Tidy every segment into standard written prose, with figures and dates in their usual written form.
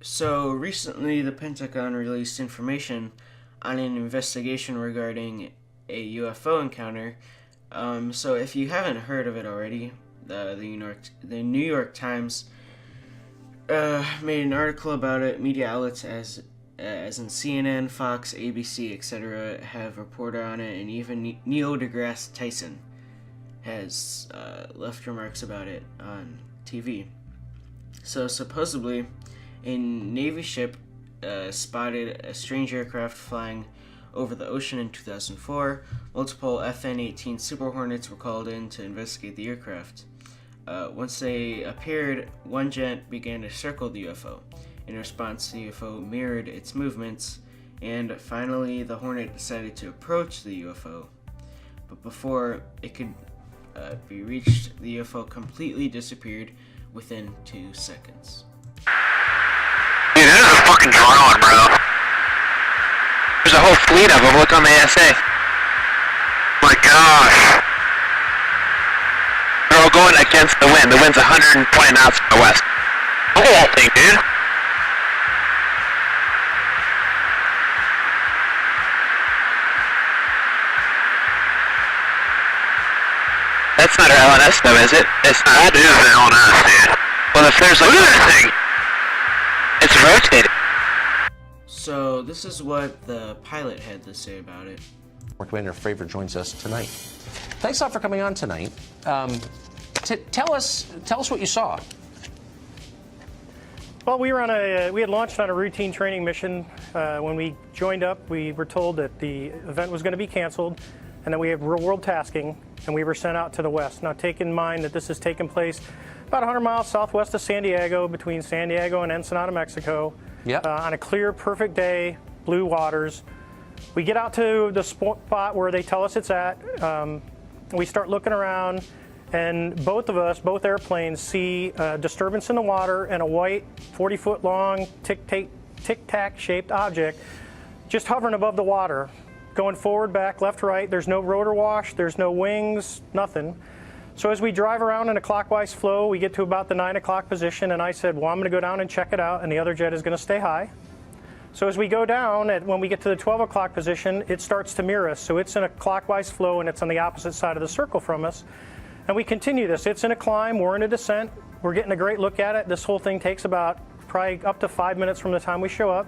So recently, the Pentagon released information on an investigation regarding a UFO encounter. So if you haven't heard of it already, the New York Times made an article about it. Media outlets as in CNN, Fox, ABC, etc. have reported on it, and even Neil deGrasse Tyson has left remarks about it on TV. So supposedly, a Navy ship spotted a strange aircraft flying over the ocean in 2004. Multiple FN-18 Super Hornets were called in to investigate the aircraft. Once they appeared, one jet began to circle the UFO. In response, the UFO mirrored its movements, and finally the Hornet decided to approach the UFO. But before it could be reached, the UFO completely disappeared within 2 seconds. Dude, this is a fucking drone, bro. There's a whole fleet of them. Look on the ASA. My gosh. They're all going against the wind. The wind's 120 knots from the west. Look at that thing, dude. That's not our LNS though, is it? It's not. That is the LNS, dude. Well, if there's like... Look at that thing! It's rotating. So this is what the pilot had to say about it. Commander Fravor joins us tonight. Thanks a lot for coming on tonight. Tell us what you saw. Well, we had launched on a routine training mission. When we joined up, we were told that the event was going to be canceled and that we have real-world tasking, and we were sent out to the west. Now, take in mind that this has taken place about 100 miles southwest of San Diego, between San Diego and Ensenada, Mexico. Yep. On a clear, perfect day, blue waters. We get out to the spot where they tell us it's at. We start looking around, and both airplanes see a disturbance in the water and a white 40-foot long tic-tac shaped object just hovering above the water, going forward, back, left, right. There's no rotor wash, there's no wings, nothing. So as we drive around in a clockwise flow, we get to about the 9 o'clock position, and I said, well, I'm going to go down and check it out, and the other jet is going to stay high. So as we go down, when we get to the 12 o'clock position, it starts to mirror us. So it's in a clockwise flow, and it's on the opposite side of the circle from us. And we continue this. It's in a climb, we're in a descent, we're getting a great look at it. This whole thing takes about probably up to 5 minutes from the time we show up.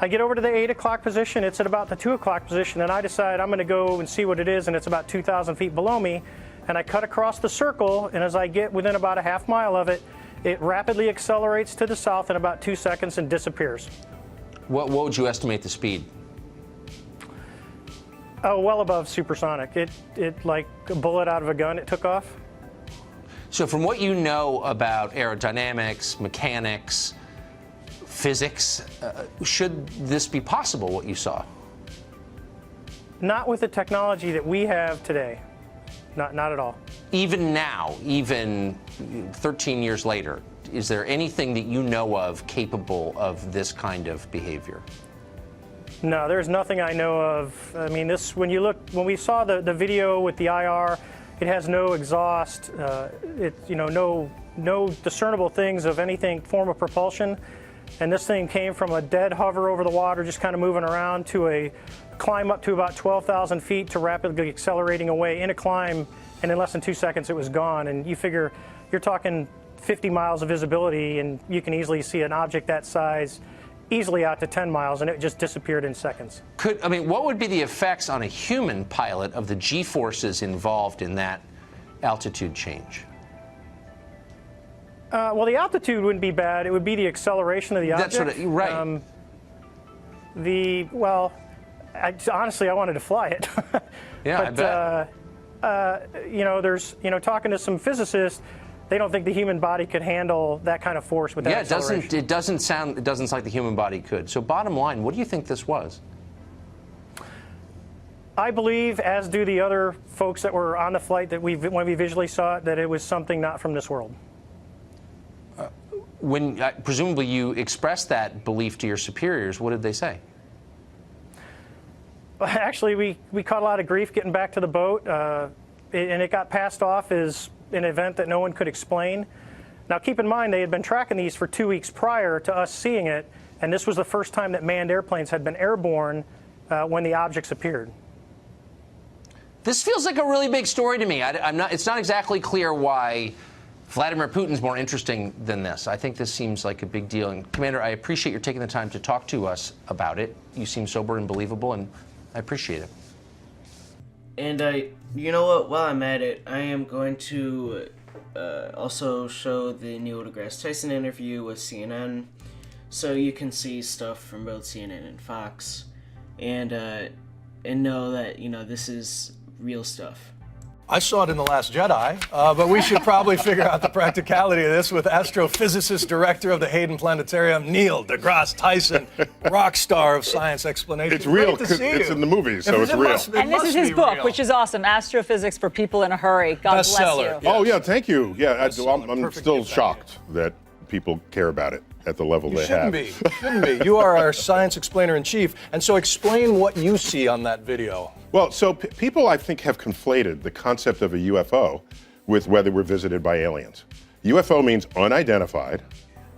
I get over to the 8 o'clock position, it's at about the 2 o'clock position, and I decide I'm going to go and see what it is, and it's about 2,000 feet below me. And I cut across the circle, and as I get within about a half mile of it, it rapidly accelerates to the south in about 2 seconds and disappears. What would you estimate the speed? Oh, well above supersonic. It like a bullet out of a gun, it took off. So from what you know about aerodynamics, mechanics, physics, should this be possible, what you saw? Not with the technology that we have today. Not at all. Even now, even 13 years later, is there anything that you know of capable of this kind of behavior? No, there's nothing I know of. I mean, when we saw the video with the IR, it has no exhaust, no discernible things of anything form of propulsion. And this thing came from a dead hover over the water, just kind of moving around, to a climb up to about 12,000 feet to rapidly accelerating away in a climb, and in less than 2 seconds it was gone. And you figure you're talking 50 miles of visibility, and you can easily see an object that size easily out to 10 miles, and it just disappeared in seconds. What would be the effects on a human pilot of the G-forces involved in that altitude change? Well, the altitude wouldn't be bad. It would be the acceleration of the object. That's right. Honestly, I wanted to fly it. Yeah, but, I bet. There's, talking to some physicists, they don't think the human body could handle that kind of force with that acceleration. It doesn't sound like the human body could. So bottom line, what do you think this was? I believe, as do the other folks that were on the flight when we visually saw it, that it was something not from this world. When presumably you expressed that belief to your superiors, what did they say? Actually, we caught a lot of grief getting back to the boat, and it got passed off as an event that no one could explain. Now, keep in mind, they had been tracking these for 2 weeks prior to us seeing it, and this was the first time that manned airplanes had been airborne when the objects appeared. This feels like a really big story to me. It's not exactly clear why Vladimir Putin's more interesting than this. I think this seems like a big deal. And Commander, I appreciate your taking the time to talk to us about it. You seem sober and believable, and I appreciate it. And you know what? While I'm at it, I am going to also show the Neil deGrasse Tyson interview with CNN, so you can see stuff from both CNN and Fox, and know that this is real stuff. I saw it in The Last Jedi, but we should probably figure out the practicality of this with astrophysicist director of the Hayden Planetarium, Neil deGrasse Tyson, rock star of science explanation. It's real Great to because see it's you. in the movies, so it's real. And this is his book, which is awesome, Astrophysics for People in a Hurry. God bless Bestseller. you. Oh, yeah, thank you. Yeah, I'm Perfect still gift shocked that people care about it at the level they have. Shouldn't be. You are our science explainer in chief, and so explain what you see on that video. Well, so people, I think, have conflated the concept of a UFO with whether we're visited by aliens. UFO means unidentified,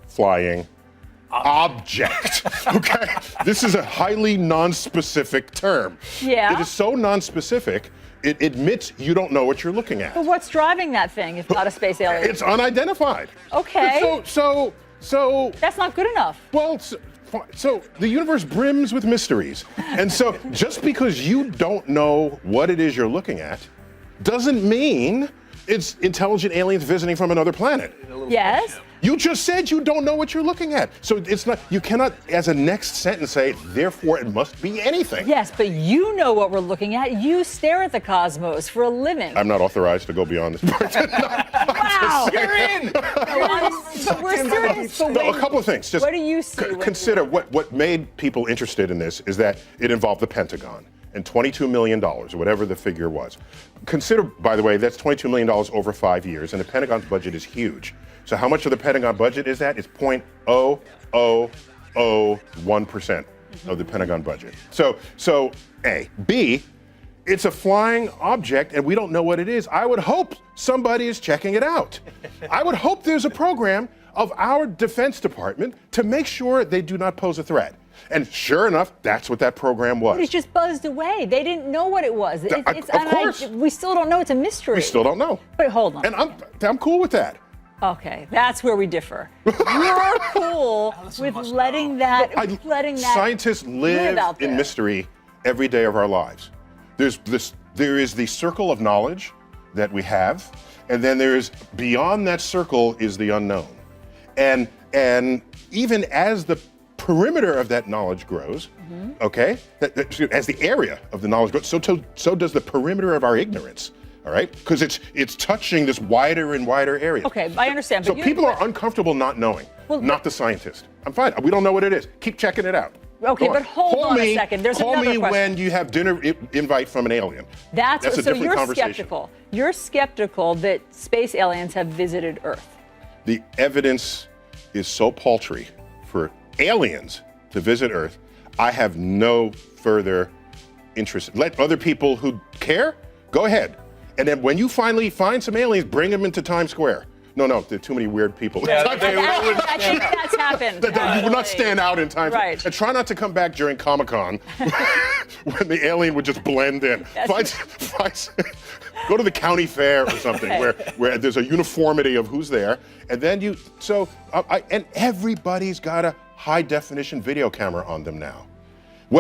flying object. Okay? This is a highly non-specific term. Yeah. It is so non-specific, it admits you don't know what you're looking at. But what's driving that thing if not a space alien? It's unidentified. Okay. So That's not good enough. well, so the universe brims with mysteries. And so just because you don't know what it is you're looking at doesn't mean it's intelligent aliens visiting from another planet. Yes. You just said you don't know what you're looking at. So it's not, you cannot, as a next sentence, say, therefore it must be anything. Yes, but you know what we're looking at. You stare at the cosmos for a living. I'm not authorized to go beyond this part. Wow. You're in! But we're serious. But No, a couple of things. Just what do you see? Consider what made people interested in this is that it involved the Pentagon and $22 million, or whatever the figure was. Consider, by the way, that's $22 million over 5 years, and the Pentagon's budget is huge. So how much of the Pentagon budget is that? It's 0.0001% of the Pentagon budget. So A. B, it's a flying object and we don't know what it is. I would hope somebody is checking it out. I would hope there's a program of our Defense Department to make sure they do not pose a threat. And sure enough, that's what that program was. But it just buzzed away. They didn't know what it was. Of course. We still don't know. It's a mystery. We still don't know. But hold on. And I'm cool with that. Okay, that's where we differ. You're cool with letting that. Scientists live out there. in mystery every day of our lives. There is the circle of knowledge that we have, and then there is beyond that circle is the unknown. And even as the perimeter of that knowledge grows, okay, as the area of the knowledge grows, so does the perimeter of our ignorance. All right, because it's touching this wider and wider area. Okay, I understand. So but people are uncomfortable not knowing, not the scientist. I'm fine. We don't know what it is. Keep checking it out. Okay, Go on. but hold on a second. There's call another me question. when you have dinner invite from an alien. That's a so different you're conversation. skeptical. You're skeptical that space aliens have visited Earth. The evidence is so paltry for aliens to visit Earth. I have no further interest. Let other people who care go ahead. And then when you finally find some aliens, bring them into Times Square. No, there are too many weird people. I think that's happened. That would not stand out in time. Right. And try not to come back during Comic-Con when the alien would just blend in. Go to the county fair or something where there's a uniformity of who's there. And then and everybody's got a high definition video camera on them now. We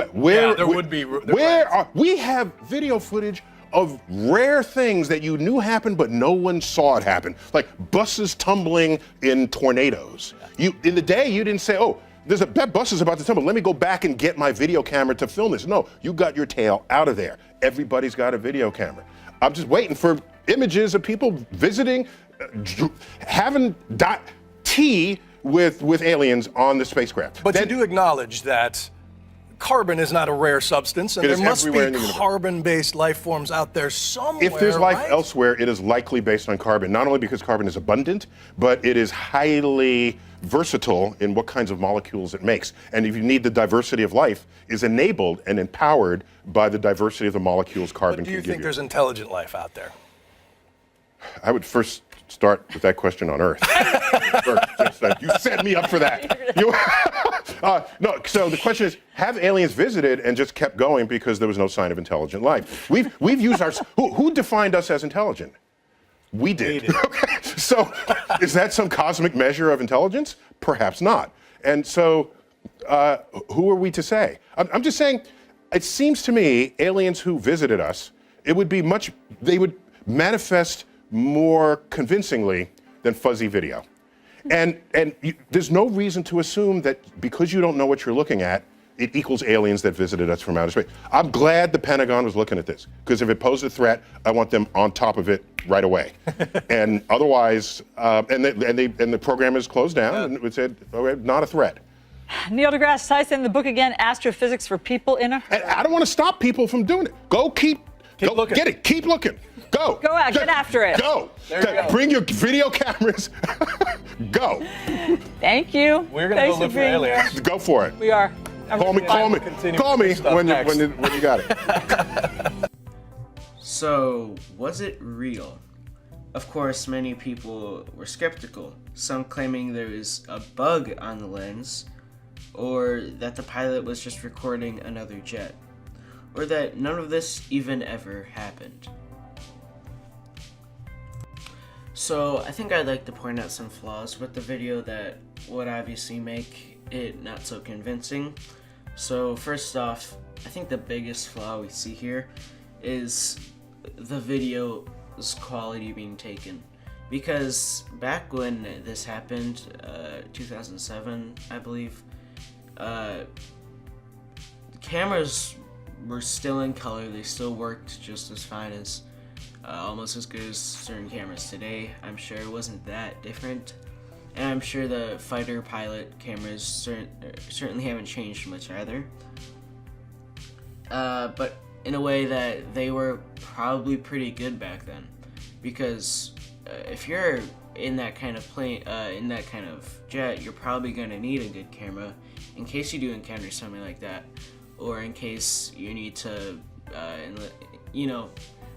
have video footage of rare things that you knew happened, but no one saw it happen. Like buses tumbling in tornadoes. In the day, you didn't say, oh, that bus is about to tumble. Let me go back and get my video camera to film this. No, you got your tail out of there. Everybody's got a video camera. I'm just waiting for images of people visiting, having tea with aliens on the spacecraft. But you do acknowledge that carbon is not a rare substance, and It there is must be everywhere in the universe. carbon-based life forms out there somewhere. If there's life right? elsewhere, it is likely based on carbon, not only because carbon is abundant, but it is highly versatile in what kinds of molecules it makes. And if you need the diversity of life, is enabled and empowered by the diversity of the molecules carbon But do you can give think there's intelligent life out there? I would first start with that question on Earth. You set me up for that. No, so the question is, have aliens visited and just kept going because there was no sign of intelligent life? We've used our... Who defined us as intelligent? We did. Okay. So is that some cosmic measure of intelligence? Perhaps not. And so who are we to say? I'm just saying, it seems to me aliens who visited us, they would manifest more convincingly than fuzzy video. And there's no reason to assume that because you don't know what you're looking at, it equals aliens that visited us from outer space. I'm glad the Pentagon was looking at this, because if it posed a threat, I want them on top of it right away. And otherwise, and the program is closed down, and it said, okay, not a threat. Neil deGrasse Tyson, the book again, Astrophysics for People in a Hurry. And I don't want to stop people from doing it. Go keep looking. Get it. Keep looking. Go. Go out. Get after it. Go. Bring your video cameras. Go. Thank you. We're going to go look for aliens. Go for it. We are. Call me when you got it. So, was it real? Of course, many people were skeptical, some claiming there was a bug on the lens, or that the pilot was just recording another jet, or that none of this even ever happened. So, I think I'd like to point out some flaws with the video that would obviously make it not so convincing. So, first off, I think the biggest flaw we see here is the video's quality being taken. Because back when this happened, 2007, I believe, the cameras were still in color. They still worked just as fine as, almost as good as certain cameras today. I'm sure it wasn't that different. And I'm sure the fighter pilot cameras certainly haven't changed much either. But in a way that they were probably pretty good back then. Because if you're in that kind of plane, in that kind of jet, you're probably going to need a good camera in case you do encounter something like that. Or in case you need to,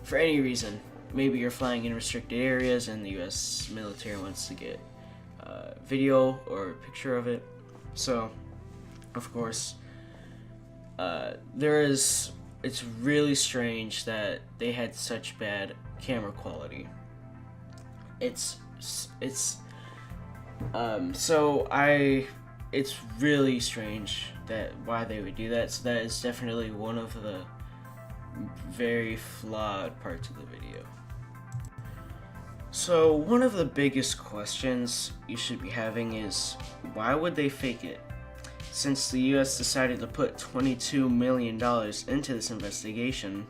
for any reason. Maybe you're flying in restricted areas and the US military wants to get video or a picture of it. So, of course, it's really strange that they had such bad camera quality. It's really strange that why they would do that. So that is definitely one of the very flawed parts of the video. So one of the biggest questions you should be having is, why would they fake it? Since the US decided to put $22 million into this investigation,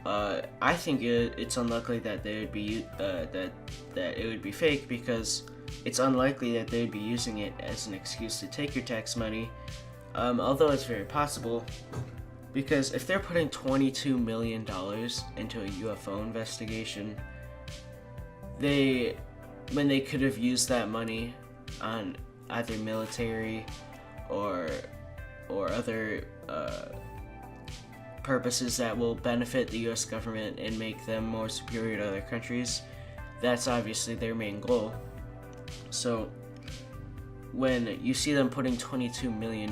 I think it's unlikely that they would be that it would be fake, because it's unlikely that they would be using it as an excuse to take your tax money. Although it's very possible, because if they're putting $22 million into a UFO investigation, when they could have used that money on either military or other purposes that will benefit the US government and make them more superior to other countries, that's obviously their main goal. So when you see them putting $22 million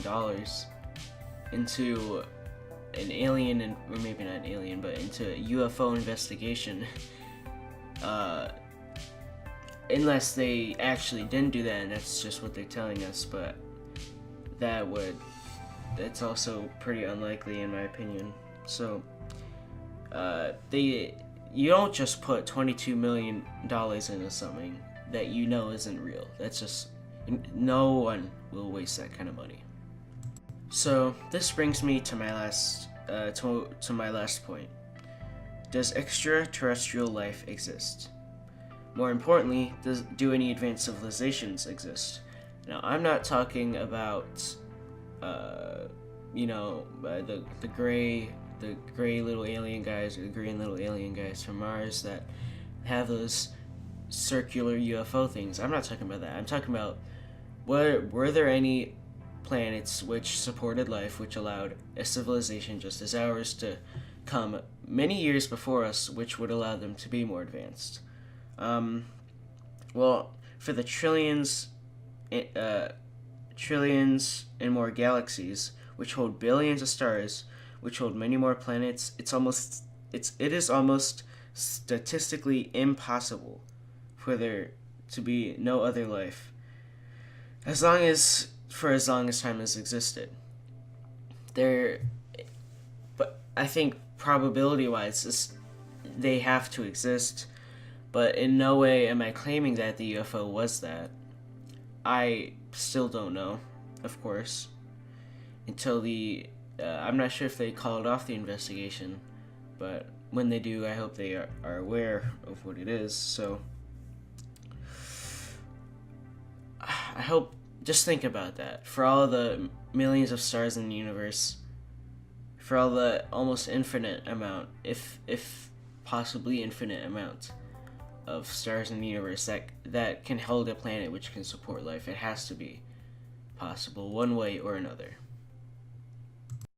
into an alien, or maybe not an alien, but into a UFO investigation, unless they actually didn't do that and that's just what they're telling us, but that's also pretty unlikely in my opinion. So you don't just put $22 million into something that you know isn't real. That's just, no one will waste that kind of money. So this brings me to my last point. Does extraterrestrial life exist? More importantly, do any advanced civilizations exist? Now, I'm not talking about, the gray little alien guys, or the green little alien guys from Mars that have those circular UFO things. I'm not talking about that. I'm talking about, were there any planets which supported life, which allowed a civilization just as ours to come many years before us, which would allow them to be more advanced? Well, for the trillions and more galaxies, which hold billions of stars, which hold many more planets, it is almost statistically impossible for there to be no other life, for as long as time has existed. But I think probability-wise, they have to exist. But in no way am I claiming that the UFO was that. I still don't know, of course, until I'm not sure if they called off the investigation, but when they do, I hope they are aware of what it is. So I hope, just think about that. For all the millions of stars in the universe, for all the almost infinite amount, if possibly infinite amount of stars in the universe that can hold a planet which can support life, it has to be possible one way or another.